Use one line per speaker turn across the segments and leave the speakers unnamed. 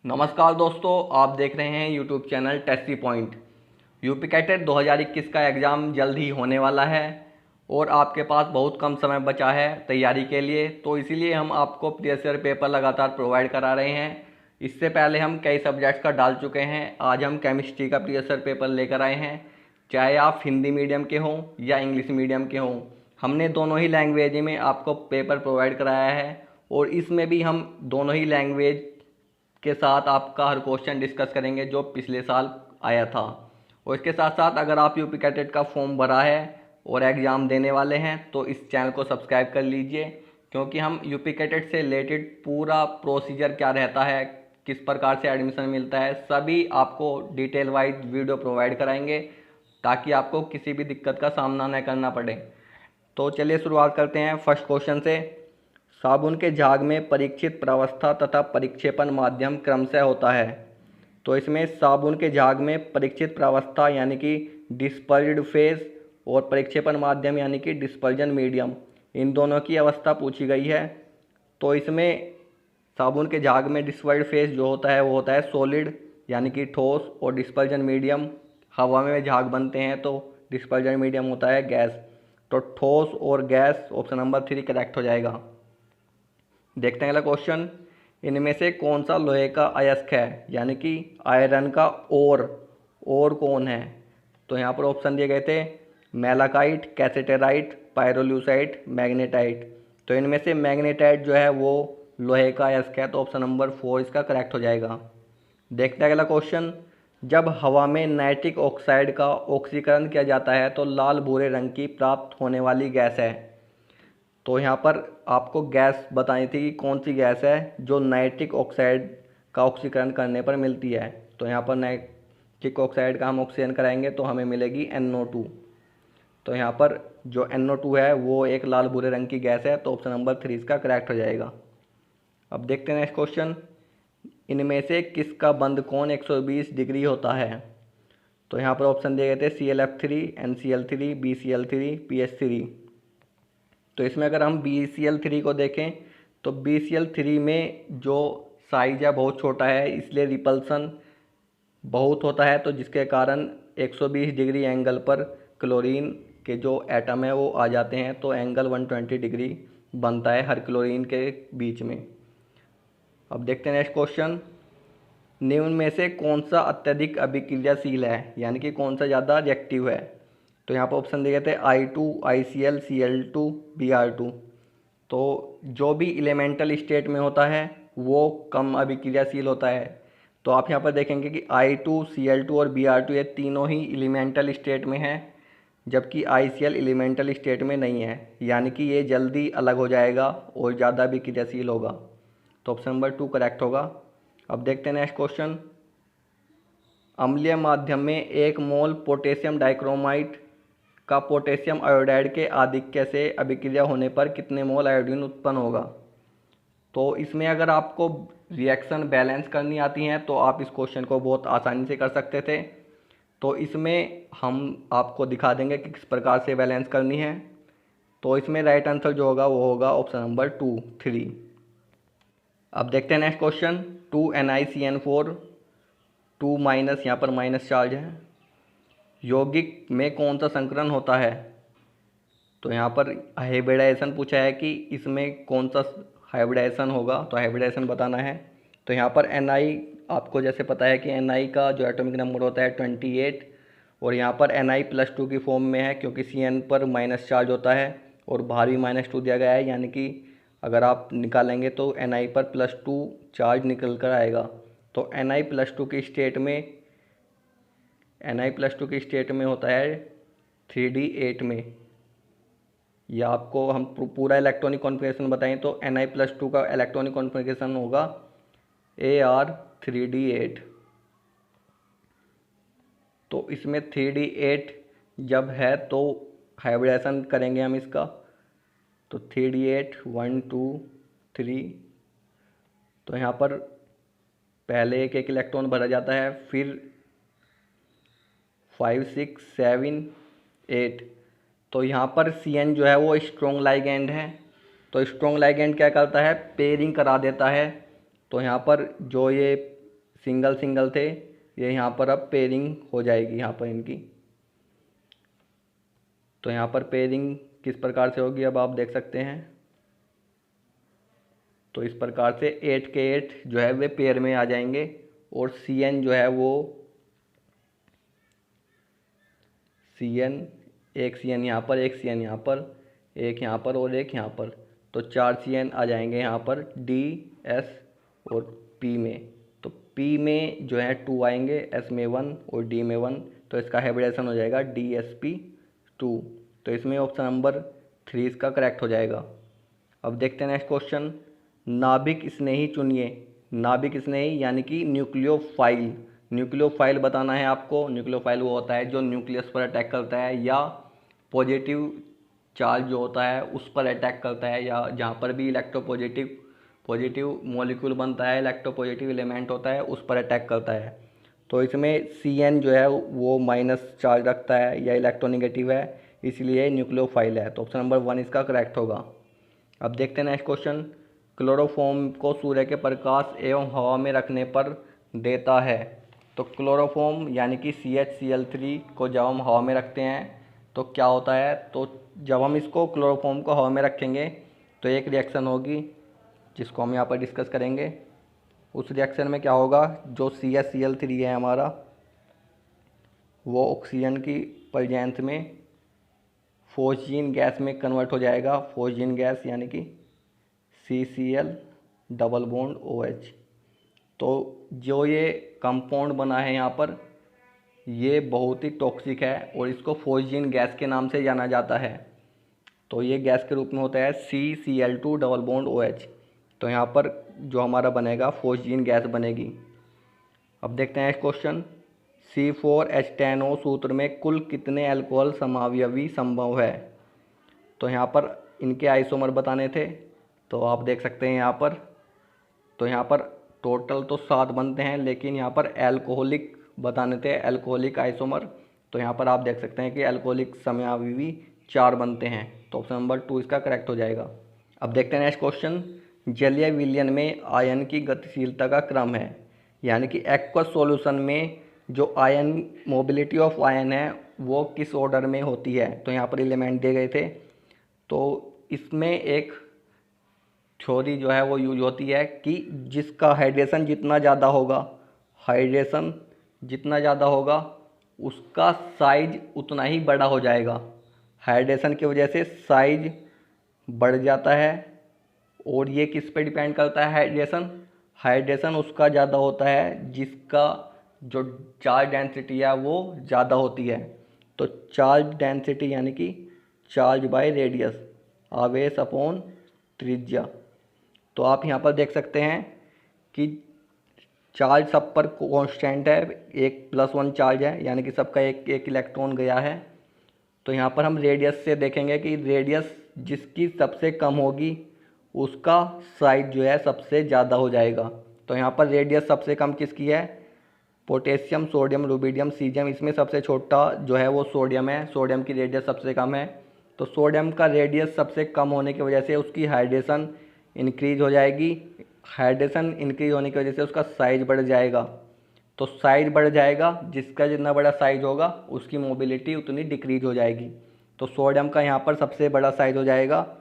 नमस्कार दोस्तों, आप देख रहे हैं YouTube channel tasty point. UP CATET 2021 का एग्ज़ाम जल्द ही होने वाला है और आपके पास बहुत कम समय बचा है तैयारी के लिए, तो इसीलिए हम आपको प्रीवियस ईयर पेपर लगातार प्रोवाइड करा रहे हैं। इससे पहले हम कई सब्जेक्ट्स का डाल चुके हैं। आज हम केमिस्ट्री का प्रीवियस ईयर पेपर लेकर आए हैं। चाहे आप हिंदी मीडियम के हों या इंग्लिश मीडियम के हों, हमने दोनों ही लैंग्वेज में आपको पेपर प्रोवाइड कराया है और इसमें भी हम दोनों ही लैंग्वेज के साथ आपका हर क्वेश्चन डिस्कस करेंगे जो पिछले साल आया था। और इसके साथ साथ अगर आप यूपी कैटेट का फॉर्म भरा है और एग्ज़ाम देने वाले हैं तो इस चैनल को सब्सक्राइब कर लीजिए, क्योंकि हम यूपी कैटेट से रिलेटेड पूरा प्रोसीजर क्या रहता है, किस प्रकार से एडमिशन मिलता है, सभी आपको डिटेल वाइज वीडियो प्रोवाइड कराएंगे ताकि आपको किसी भी दिक्कत का सामना न करना पड़े। तो चलिए शुरुआत करते हैं फर्स्ट क्वेश्चन से। साबुन के झाग में परीक्षित प्रावस्था तथा परिक्षेपण माध्यम क्रमशः होता है। तो इसमें साबुन के झाग में परीक्षित प्रावस्था यानी कि डिस्पर्ज्ड फेज और परिक्षेपण माध्यम यानी कि डिस्पर्जन मीडियम, इन दोनों की अवस्था पूछी गई है। तो इसमें साबुन के झाग में डिस्पर्ज्ड फेज जो होता है वो होता है सॉलिड यानी कि ठोस, और डिस्पर्जन मीडियम हवा में झाग बनते हैं तो डिस्पर्जन मीडियम होता है गैस। तो ठोस और गैस ऑप्शन नंबर 3 करेक्ट हो जाएगा। देखते हैं अगला क्वेश्चन। इनमें से कौन सा लोहे का अयस्क है यानी कि आयरन का और कौन है? तो यहाँ पर ऑप्शन दिए गए थे मेलाकाइट, कैसेटेराइट, पायरोल्यूसाइट, मैग्नेटाइट। तो इनमें से मैग्नेटाइट जो है वो लोहे का अयस्क है, तो ऑप्शन नंबर 4 इसका करेक्ट हो जाएगा। देखते हैं अगला क्वेश्चन। जब हवा में नाइट्रिक ऑक्साइड का ऑक्सीकरण किया जाता है तो लाल भूरे रंग की प्राप्त होने वाली गैस है। तो यहाँ पर आपको गैस बतानी थी कि कौन सी गैस है जो नाइट्रिक ऑक्साइड का ऑक्सीकरण करने पर मिलती है। तो यहाँ पर नाइट्रिक ऑक्साइड का हम ऑक्सीजन कराएंगे तो हमें मिलेगी NO2। तो यहाँ पर जो NO2 है वो एक लाल भूरे रंग की गैस है, तो ऑप्शन नंबर 3 इसका करेक्ट हो जाएगा। अब देखते हैं नेक्स्ट क्वेश्चन। इनमें से किसका बंद कोण 120 डिग्री होता है? तो यहाँ पर ऑप्शन दिए गए थे ClF3, NCl3, BCl3, PH3। तो इसमें अगर हम BCl3 को देखें तो BCl3 में जो साइज है बहुत छोटा है, इसलिए रिपल्सन बहुत होता है, तो जिसके कारण 120 डिग्री एंगल पर क्लोरीन के जो एटम है वो आ जाते हैं, तो एंगल 120 डिग्री बनता है हर क्लोरीन के बीच में। अब देखते हैं नेक्स्ट क्वेश्चन। निम्न में से कौन सा अत्यधिक अभिक्रियाशील है यानी कि कौन सा ज़्यादा रिएक्टिव है? तो यहाँ पर ऑप्शन दिए गए थे I2, ICl, Cl2, Br2। तो जो भी एलिमेंटल स्टेट में होता है वो कम अभिक्रियाशील होता है। तो आप यहाँ पर देखेंगे कि I2, Cl2 और Br2 ये तीनों ही एलिमेंटल स्टेट में हैं, जबकि ICl एलिमेंटल स्टेट में नहीं है, यानी कि ये जल्दी अलग हो जाएगा और ज़्यादा अभिक्रियाशील होगा। तो ऑप्शन नंबर 2 करेक्ट होगा। अब देखते हैं नेक्स्ट क्वेश्चन। अम्लीय माध्यम में 1 मोल पोटेशियम डाइक्रोमाइट का पोटेशियम आयोडाइड के आधिक्य से अभिक्रिया होने पर कितने मोल आयोडीन उत्पन्न होगा? तो इसमें अगर आपको रिएक्शन बैलेंस करनी आती हैं तो आप इस क्वेश्चन को बहुत आसानी से कर सकते थे। तो इसमें हम आपको दिखा देंगे कि किस प्रकार से बैलेंस करनी है। तो इसमें राइट आंसर जो होगा वो होगा ऑप्शन नंबर 2, 3। अब देखते हैं नेक्स्ट क्वेश्चन। 2NiCN4, 2 माइनस, यहाँ पर माइनस चार्ज है, यौगिक में कौन सा संकरण होता है? तो यहाँ पर हाइब्रिडाइजेशन पूछा है कि इसमें कौन सा हाइब्रिडाइजेशन होगा, तो हाइब्रिडाइजेशन बताना है। तो यहाँ पर Ni आपको जैसे पता है कि Ni का जो एटॉमिक नंबर होता है 28, और यहाँ पर Ni+2 की फॉर्म में है क्योंकि Cn पर माइनस चार्ज होता है और बाहर भी -2 दिया गया है, यानी कि अगर आप निकालेंगे तो Ni पर +2 चार्ज निकल कर आएगा। तो Ni+2 की स्टेट में Ni+2 की स्टेट में होता है 3D8 में। या आपको हम पूरा इलेक्ट्रॉनिक कॉन्फ़िगरेशन बताएं तो Ni+2 का इलेक्ट्रॉनिक कॉन्फ़िगरेशन होगा Ar3D8। तो इसमें 3D8 जब है तो हाइब्रिडाइजेशन करेंगे हम इसका, तो 3D8 1 2 3। तो यहाँ पर पहले एक एक इलेक्ट्रॉन भरा जाता है, फिर 5 6 7 8। तो यहाँ पर Cn जो है वो स्ट्रॉन्ग लाइगेंड है, तो स्ट्रॉन्ग लाइगेंड क्या करता है, पेयरिंग करा देता है। तो यहाँ पर जो ये सिंगल सिंगल थे, ये यहाँ पर अब पेयरिंग हो जाएगी यहाँ पर इनकी। तो यहाँ पर पेयरिंग किस प्रकार से होगी अब आप देख सकते हैं। तो इस प्रकार से 8 के 8 जो है वे पेयर में आ जाएंगे और CN जो है वो CN, एक CN यहाँ पर, एक CN यहाँ पर, एक यहाँ पर और एक यहाँ पर, तो 4 CN आ जाएंगे यहाँ पर D, S और P में। तो P में जो है 2 आएंगे, S में 1 और D में 1, तो इसका हाइब्रिडेशन हो जाएगा DsP2। तो इसमें ऑप्शन नंबर 3 इसका करेक्ट हो जाएगा। अब देखते हैं नेक्स्ट क्वेश्चन। नाभिक स्नेही चुनिए। नाभिक स्नेही यानी कि न्यूक्लियोफाइल। न्यूक्लियोफाइल बताना है आपको। न्यूक्लियोफाइल वो होता है जो न्यूक्लियस पर अटैक करता है या पॉजिटिव चार्ज जो होता है उस पर अटैक करता है, या जहाँ पर भी पॉजिटिव मॉलिक्यूल बनता है, इलेक्ट्रोपॉजिटिव एलिमेंट होता है, उस पर अटैक करता है। तो इसमें CN जो है वो माइनस चार्ज रखता है या इलेक्ट्रोनेगेटिव है, इसलिए न्यूक्लियोफाइल है। तो ऑप्शन नंबर 1 इसका करेक्ट होगा। अब देखते हैं नेक्स्ट क्वेश्चन। क्लोरोफॉर्म को सूर्य के प्रकाश एवं हवा में रखने पर देता है। तो क्लोरोफॉर्म यानी कि CHCl3 को जब हम हवा में रखते हैं तो क्या होता है, तो जब हम इसको क्लोरोफॉर्म को हवा में रखेंगे तो एक रिएक्शन होगी जिसको हम यहाँ पर डिस्कस करेंगे। उस रिएक्शन में क्या होगा, जो CHCl3 है हमारा वो ऑक्सीजन की प्रेजेंस में फॉस्जीन गैस में कन्वर्ट हो जाएगा। फॉस्जीन गैस यानी कि CCl डबल बॉन्ड OH। तो जो ये कंपाउंड बना है यहाँ पर ये बहुत ही टॉक्सिक है और इसको फॉस्जीन गैस के नाम से जाना जाता है। तो ये गैस के रूप में होता है CCl2 डबल बॉन्ड OH। तो यहाँ पर जो हमारा बनेगा फॉस्जीन गैस बनेगी। अब देखते हैं क्वेश्चन। C4H10O सूत्र में कुल कितने अल्कोहल समावयवी संभव है। तो यहाँ पर इनके आइसोमर बताने थे, तो आप देख सकते हैं यहाँ पर। तो यहाँ पर टोटल तो 7 बनते हैं, लेकिन यहाँ पर एल्कोहलिक बताने थे, एल्कोहलिक आइसोमर। तो यहाँ पर आप देख सकते हैं कि एल्कोहलिक समयावयवी 4 बनते हैं। तो ऑप्शन नंबर 2 इसका करेक्ट हो जाएगा। अब देखते हैं नेक्स्ट क्वेश्चन। जलीय विलयन में आयन की गतिशीलता का क्रम है, यानी कि एक्वस सॉल्यूशन में जो आयन मोबिलिटी ऑफ आयन है वो किस ऑर्डर में होती है। तो यहाँ पर एलिमेंट दिए गए थे, तो इसमें एक थ्योरी जो है वो यूज होती है कि जिसका हाइड्रेशन जितना ज़्यादा होगा उसका साइज उतना ही बड़ा हो जाएगा। हाइड्रेशन की वजह से साइज बढ़ जाता है। और ये किस पे डिपेंड करता है, हाइड्रेशन उसका ज़्यादा होता है जिसका जो चार्ज डेंसिटी है वो ज़्यादा होती है। तो चार्ज डेंसिटी यानी कि चार्ज बाय रेडियस, आवेश अपॉन त्रिज्या। तो आप यहाँ पर देख सकते हैं कि चार्ज सब पर कांस्टेंट है, एक +1 चार्ज है, यानी कि सबका एक एक इलेक्ट्रॉन गया है। तो यहाँ पर हम रेडियस से देखेंगे कि रेडियस जिसकी सबसे कम होगी उसका साइज जो है सबसे ज़्यादा हो जाएगा। तो यहाँ पर रेडियस सबसे कम किसकी है, पोटेशियम, सोडियम, रुबिडियम, सीजियम। इसमें सबसे छोटा जो है वो सोडियम है, सोडियम की रेडियस सबसे कम है। तो सोडियम का रेडियस सबसे कम होने की वजह से उसकी हाइड्रेशन इंक्रीज हो जाएगी। हाइड्रेशन इंक्रीज होने की वजह से उसका साइज बढ़ जाएगा। तो साइज बढ़ जाएगा, जिसका जितना बड़ा साइज होगा उसकी मोबिलिटी उतनी डिक्रीज हो जाएगी। तो सोडियम का यहाँ पर सबसे बड़ा साइज हो जाएगा,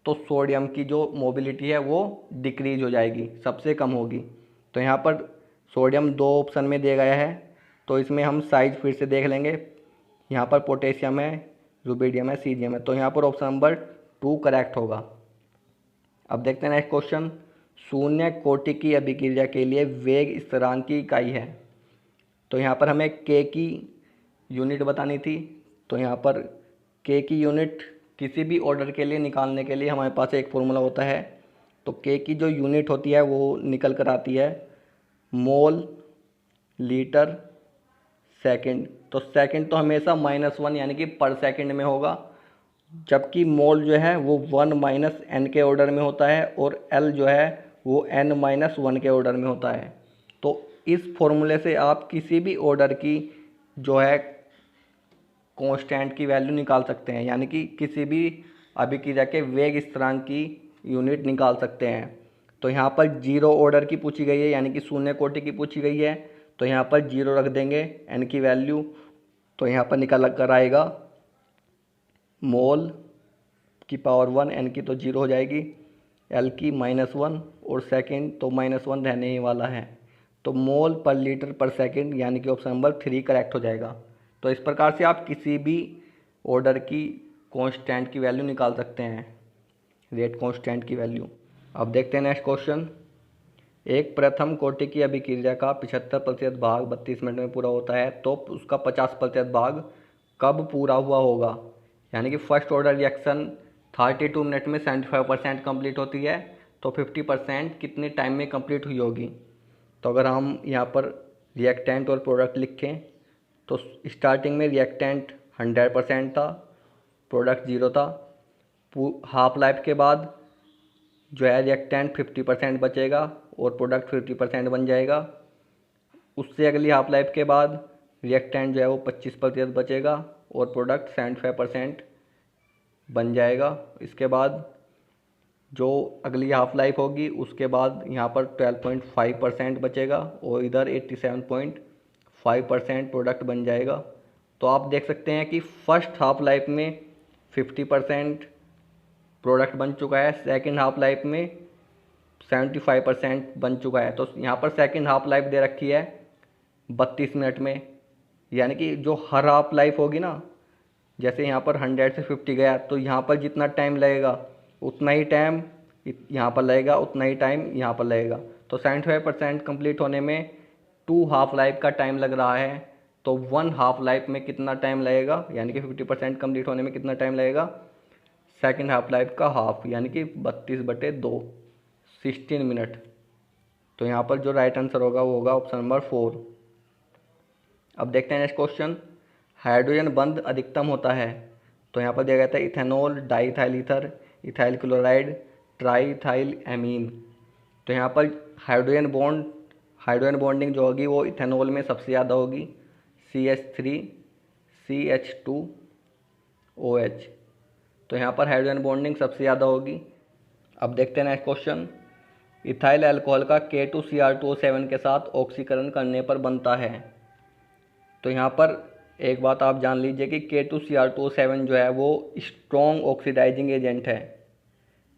तो सोडियम की जो मोबिलिटी है वो डिक्रीज हो जाएगी, सबसे कम होगी। तो यहाँ पर सोडियम 2 ऑप्शन में दिया गया है, तो इसमें हम साइज फिर से देख लेंगे। यहाँ पर पोटेशियम है, रुबिडियम है, सीजियम है। तो यहाँ पर ऑप्शन नंबर 2 करेक्ट होगा। अब देखते हैं नेक्स्ट क्वेश्चन। शून्य कोटि की अभिक्रिया के लिए वेग स्थिरांक की इकाई है। तो यहाँ पर हमें K की यूनिट बतानी थी। तो यहाँ पर K की यूनिट किसी भी ऑर्डर के लिए निकालने के लिए हमारे पास एक फॉर्मूला होता है। तो K की जो यूनिट होती है वो निकल कर आती है मोल लीटर सेकंड। तो सेकंड तो हमेशा -1 यानी कि पर सेकंड में होगा, जबकि मोल जो है वो 1 - n के ऑर्डर में होता है और L जो है वो n-1 के ऑर्डर में होता है। तो इस फॉर्मूले से आप किसी भी ऑर्डर की जो है कांस्टेंट की वैल्यू निकाल सकते हैं, यानी कि किसी भी अभिक्रिया के वेग स्थिरांक की यूनिट निकाल सकते हैं। तो यहाँ पर जीरो ऑर्डर की पूछी गई है, यानी कि शून्य कोटि की पूछी गई है, तो यहाँ पर जीरो रख देंगे एन की वैल्यू। तो यहाँ पर निकल कर आएगा मोल की पावर 1, एन की तो जीरो हो जाएगी, एल की -1 और सेकंड तो -1 रहने ही वाला है। तो मोल पर लीटर पर सेकंड, यानी कि ऑप्शन नंबर 3 करेक्ट हो जाएगा। तो इस प्रकार से आप किसी भी ऑर्डर की कांस्टेंट की वैल्यू निकाल सकते हैं, रेट कांस्टेंट की वैल्यू। अब देखते हैं नेक्स्ट क्वेश्चन। एक प्रथम कोटि की अभिक्रिया का 75% भाग 32 मिनट में पूरा होता है, तो उसका 50% भाग कब पूरा हुआ होगा। यानी कि फर्स्ट ऑर्डर रिएक्शन 32 मिनट में 75% कंप्लीट होती है, तो 50% कितने टाइम में कंप्लीट हुई होगी। तो अगर हम यहाँ पर रिएक्टेंट और प्रोडक्ट लिखें, तो स्टार्टिंग में रिएक्टेंट 100% था, प्रोडक्ट 0 था। हाफ लाइफ के बाद जो है रिएक्टेंट 50% बचेगा और प्रोडक्ट 50% बन जाएगा। उससे अगली हाफ लाइफ के बाद रिएक्टेंट जो है वो 25% बचेगा और प्रोडक्ट 75% बन जाएगा। इसके बाद जो अगली हाफ लाइफ होगी उसके बाद यहाँ पर 12.5% बचेगा और इधर 87.5% प्रोडक्ट बन जाएगा। तो आप देख सकते हैं कि फर्स्ट हाफ लाइफ में 50% प्रोडक्ट बन चुका है, सेकंड हाफ लाइफ में 75% बन चुका है। तो यहाँ पर सेकंड हाफ लाइफ दे रखी है 32 मिनट में, यानी कि जो हर हाफ लाइफ होगी ना, जैसे यहाँ पर 100 से 50 गया, तो यहाँ पर जितना टाइम लगेगा उतना ही टाइम यहाँ पर लगेगा, उतना ही टाइम यहाँ पर लगेगा। तो 75% कंप्लीट होने में 2 हाफ लाइफ का टाइम लग रहा है, तो 1 हाफ लाइफ में कितना टाइम लगेगा, यानी कि 50% कंप्लीट होने में कितना टाइम लगेगा, सेकंड हाफ लाइफ का हाफ, यानी कि 32/2 16 मिनट। तो यहाँ पर जो राइट आंसर होगा वो होगा ऑप्शन नंबर 4। अब देखते हैं नेक्स्ट क्वेश्चन। हाइड्रोजन बंध अधिकतम होता है, तो यहाँ पर दिया गया था ethanol, diethyl ether, ethyl chloride, triethyl amine. तो यहाँ पर हाइड्रोजन बॉन्डिंग जो होगी वो इथेनॉल में सबसे ज़्यादा होगी, CH3 CH2OH। तो यहाँ पर हाइड्रोजन बॉन्डिंग सबसे ज़्यादा होगी। अब देखते हैं नेक्स्ट क्वेश्चन। इथाइल अल्कोहल का K2Cr2O7 के साथ ऑक्सीकरण करने पर बनता है। तो यहाँ पर एक बात आप जान लीजिए कि K2Cr2O7 जो है वो स्ट्रॉन्ग ऑक्सीडाइजिंग एजेंट है,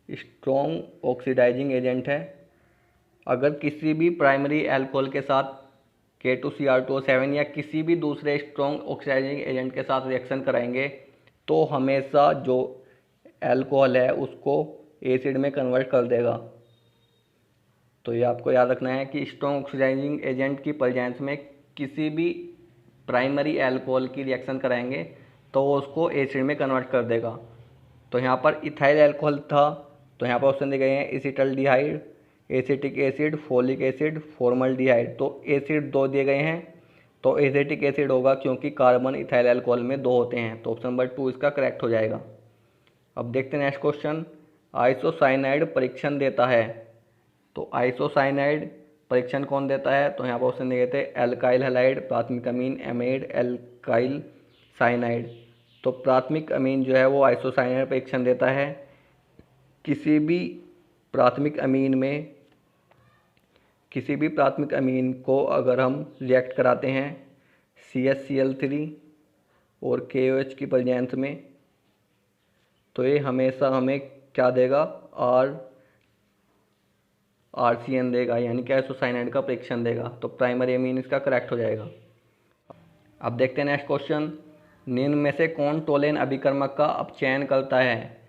स्ट्रॉन्ग ऑक्सीडाइजिंग एजेंट है। अगर किसी भी प्राइमरी अल्कोहल के साथ K2Cr2O7 या किसी भी दूसरे स्ट्रॉन्ग ऑक्सीडाइजिंग एजेंट के साथ रिएक्शन कराएंगे तो हमेशा जो अल्कोहल है उसको एसिड में कन्वर्ट कर देगा। तो ये आपको याद रखना है कि स्ट्रॉन्ग ऑक्सीडाइजिंग एजेंट की प्रेजेंस में किसी भी प्राइमरी अल्कोहल की रिएक्शन कराएंगे तो वो उसको एसिड में कन्वर्ट कर देगा। तो यहाँ पर इथाइल अल्कोहल था, तो यहाँ पर ऑप्शन दिए गए हैं acetaldehyde, acetic acid, folic acid, formaldehyde. तो एसिड 2 दिए गए हैं, तो एसिटिक एसिड होगा क्योंकि कार्बन इथाइल अल्कोहल में 2 होते हैं। तो ऑप्शन नंबर 2 इसका करेक्ट हो जाएगा। अब देखते हैं नेक्स्ट क्वेश्चन। आइसोसाइनाइड परीक्षण देता है, तो आइसोसाइनाइड परीक्षण कौन देता है। तो यहाँ पर ऑप्शन दिए गए थे एल्काइल हैलाइड, प्राथमिक अमीन, एमाइड, एल्काइल साइनाइड। तो प्राथमिक अमीन जो है वो आइसोसाइनाइड परीक्षण देता है। किसी भी प्राथमिक अमीन को अगर हम रिएक्ट कराते हैं CHCl3 और KOH की प्रेजेंस में, तो ये हमेशा हमें क्या देगा, RCN देगा, यानी कि आइसोसाइनाइड का परीक्षण देगा। तो प्राइमरी अमीन इसका करेक्ट हो जाएगा। अब देखते हैं नेक्स्ट क्वेश्चन। निम्न में से कौन टोलेन अभिकर्मक का अपचयन करता है।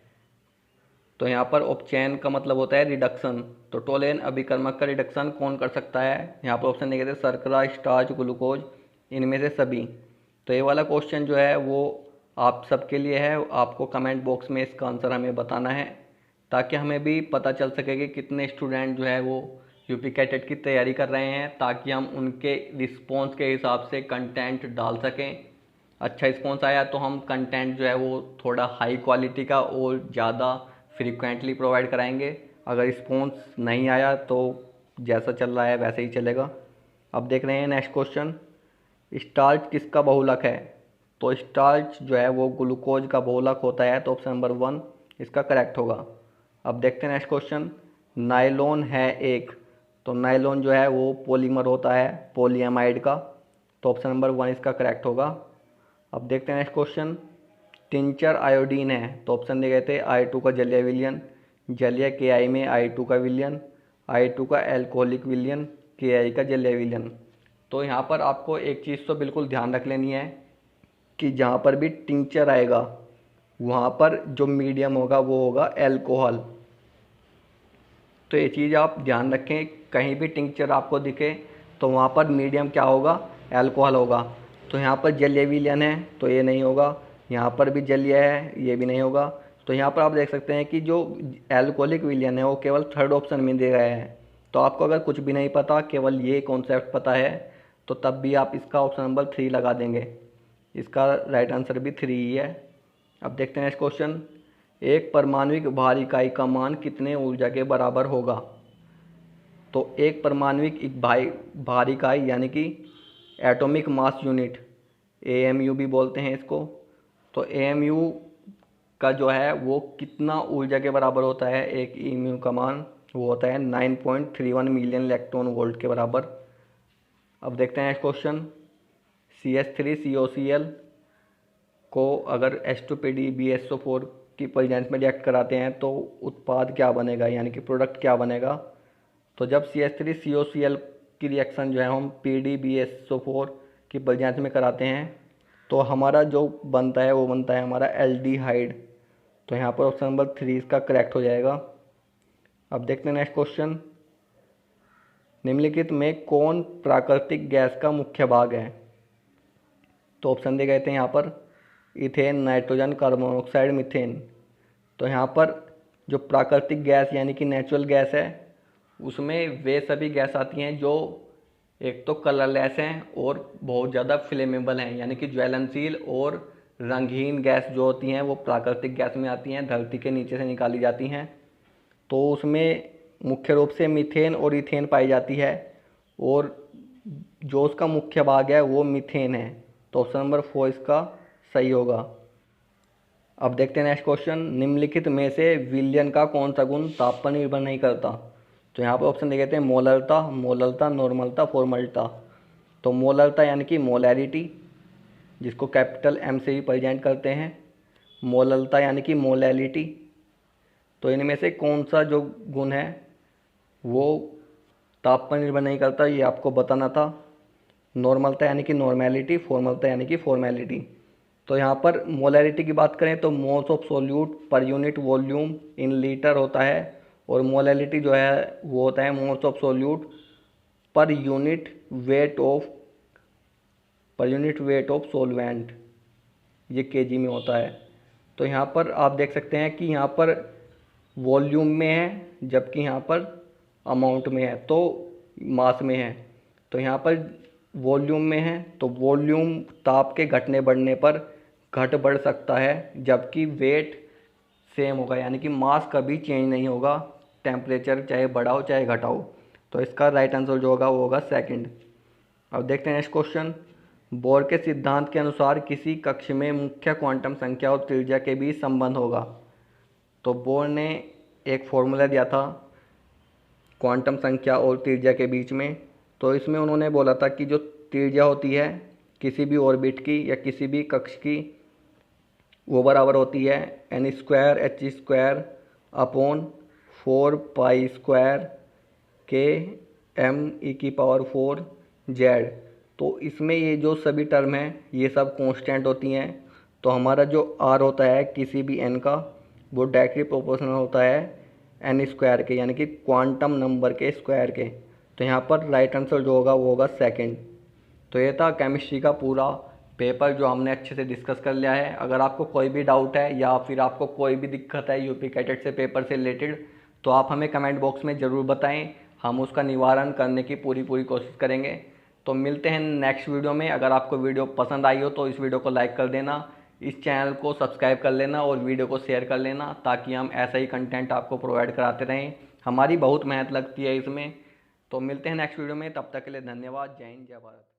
तो यहाँ पर अपचयन का मतलब होता है रिडक्शन। तो टोलेन अभिकर्मक का रिडक्शन कौन कर सकता है। यहाँ पर ऑप्शन दिए गए थे शर्करा, स्टार्च, ग्लूकोज, इनमें से सभी। तो ये वाला क्वेश्चन जो है वो आप सबके लिए है, आपको कमेंट बॉक्स में इसका आंसर हमें बताना है ताकि हमें भी पता चल सके कि कितने स्टूडेंट जो है वो यूपी कैटेट की तैयारी कर रहे हैं, ताकि हम उनके रिस्पॉन्स के हिसाब से कंटेंट डाल सकें। अच्छा रिस्पॉन्स आया तो हम कंटेंट जो है वो थोड़ा हाई क्वालिटी का और ज़्यादा फ्रीक्वेंटली प्रोवाइड कराएंगे। अगर रिस्पॉन्स नहीं आया तो जैसा चल रहा है वैसे ही चलेगा। अब देख रहे हैं नेक्स्ट क्वेश्चन। स्टार्च किसका बहुलक है। तो स्टार्च जो है वो ग्लूकोज का बहुलक होता है। तो ऑप्शन नंबर 1 इसका करेक्ट होगा। अब देखते हैं नेक्स्ट क्वेश्चन। नायलॉन है एक। तो नायलॉन जो है वो पॉलीमर होता है पॉलीएमाइड का। तो ऑप्शन नंबर 1 इसका करेक्ट होगा। अब देखते हैं नेक्स्ट क्वेश्चन। टिंचर आयोडीन है तो ऑप्शन दे गए थे I2 का जलीय विलयन, जलीय KI में I2 का विलयन, I2 का एल्कोहलिक विलयन, KI का जलीय विलयन। तो यहाँ पर आपको एक चीज़ तो बिल्कुल ध्यान रख लेनी है कि जहाँ पर भी टिंचर आएगा वहाँ पर जो मीडियम होगा वो होगा एल्कोहल। तो ये चीज़ आप ध्यान रखें, कहीं भी टिंचर आपको दिखे तो वहाँ पर मीडियम क्या होगा, एल्कोहल होगा। तो यहाँ पर जलीय विलयन है तो ये नहीं होगा, यहाँ पर भी जलीय है ये भी नहीं होगा। तो यहाँ पर आप देख सकते हैं कि जो एल्कोहलिक विलयन है वो केवल थर्ड ऑप्शन में दे गए हैं। तो आपको अगर कुछ भी नहीं पता, केवल ये कॉन्सेप्ट पता है, तो तब भी आप इसका ऑप्शन नंबर 3 लगा देंगे। इसका राइट आंसर भी 3 ही है। अब देखते हैं नेक्स्ट क्वेश्चन। एक परमाणविक भार इकाई का मान कितने ऊर्जा के बराबर होगा। तो एक परमाणविक भार इकाई यानी कि एटॉमिक मास यूनिट, AMU भी बोलते हैं इसको। तो AMU का जो है वो कितना ऊर्जा के बराबर होता है, एक AMU का मान वो होता है 9.31 मिलियन इलेक्ट्रॉन वोल्ट के बराबर। अब देखते हैं नेक्स्ट क्वेश्चन। CH3COCl को अगर H2PDBSO4 की प्रेजेंस में रिएक्ट कराते हैं तो उत्पाद क्या बनेगा, यानी कि प्रोडक्ट क्या बनेगा। तो जब CH3COCl की रिएक्शन जो है हम PDBSO4 की प्रेजेंस में कराते हैं तो हमारा जो बनता है वो बनता है हमारा एल्डिहाइड। तो यहाँ पर ऑप्शन नंबर 3 इसका करेक्ट हो जाएगा। अब देखते हैं नेक्स्ट क्वेश्चन। निम्नलिखित में कौन प्राकृतिक गैस का मुख्य भाग है। तो ऑप्शन दिए गए थे यहाँ पर ethane, nitrogen, carbon monoxide, methane. तो यहाँ पर जो प्राकृतिक गैस यानी कि नेचुरल गैस है उसमें वे सभी गैस आती हैं जो एक तो कलरलेस हैं और बहुत ज़्यादा फ्लेमेबल हैं, यानी कि ज्वलनशील और रंगहीन गैस जो होती हैं वो प्राकृतिक गैस में आती हैं, धरती के नीचे से निकाली जाती हैं। तो उसमें मुख्य रूप से मीथेन और इथेन पाई जाती है और जो उसका मुख्य भाग है वो मीथेन है। तो ऑप्शन नंबर 4 इसका सही होगा। अब देखते हैं नेक्स्ट क्वेश्चन। निम्नलिखित में से विलयन का कौन सा गुण ताप पर निर्भर नहीं करता। तो यहाँ पर ऑप्शन दे गए थे मोलरता, मोलरता, नॉर्मलता, फॉर्मलता। तो मोलरता यानी कि मोलैरिटी, जिसको कैपिटल M से भी प्रेजेंट करते हैं। मोलरता यानी कि मोलैलिटी। तो इनमें से कौन सा जो गुण है वो ताप पर निर्भर नहीं करता, ये आपको बताना था। नॉर्मलता यानी कि नॉर्मेलिटी, फॉर्मलता यानी कि फॉर्मेलिटी। तो यहाँ पर मोलैरिटी की बात करें तो moles of solute per unit volume in litre होता है, और मोलैलिटी जो है वो होता है moles of solute per unit weight of solvent, ये kg में होता है। तो यहाँ पर आप देख सकते हैं कि यहाँ पर वॉल्यूम में है जबकि यहाँ पर अमाउंट में है, तो मास में है। तो यहाँ पर वॉल्यूम में है तो वॉल्यूम ताप के घटने बढ़ने पर घट बढ़ सकता है, जबकि वेट सेम होगा, यानी कि मास कभी चेंज नहीं होगा, टेम्परेचर चाहे बढ़ा हो चाहे घटा हो। तो इसका राइट आंसर जो होगा वो होगा सेकंड। अब देखते हैं नेक्स्ट क्वेश्चन। बोर के सिद्धांत के अनुसार किसी कक्ष में मुख्य क्वांटम संख्या और त्रिज्या के बीच संबंध होगा। तो बोर ने एक फॉर्मूला दिया था क्वांटम संख्या और त्रिज्या के बीच में। तो इसमें उन्होंने बोला था कि जो त्रिज्या होती है किसी भी ऑर्बिट की या किसी भी कक्ष की वो बराबर होती है n² अपॉन 4π² के m⁴z। तो इसमें ये जो सभी टर्म हैं ये सब कांस्टेंट होती हैं। तो हमारा जो r होता है किसी भी n का वो डायरेक्टली प्रोपोर्शनल होता है n² के, यानी कि क्वांटम नंबर के स्क्वायर के। तो यहाँ पर राइट आंसर जो होगा वो होगा सेकंड। तो ये था केमिस्ट्री का पूरा पेपर जो हमने अच्छे से डिस्कस कर लिया है। अगर आपको कोई भी डाउट है या फिर आपको कोई भी दिक्कत है यूपी कैडेट से पेपर से रिलेटेड तो आप हमें कमेंट बॉक्स में ज़रूर बताएं, हम उसका निवारण करने की पूरी कोशिश करेंगे। तो मिलते हैं नेक्स्ट वीडियो में। अगर आपको वीडियो पसंद आई हो तो इस वीडियो को लाइक कर देना, इस चैनल को सब्सक्राइब कर लेना और वीडियो को शेयर कर लेना, ताकि हम ऐसा ही कंटेंट आपको प्रोवाइड कराते रहें। हमारी बहुत मेहनत लगती है इसमें। तो मिलते हैं नेक्स्ट वीडियो में, तब तक के लिए धन्यवाद। जय हिंद, जय भारत।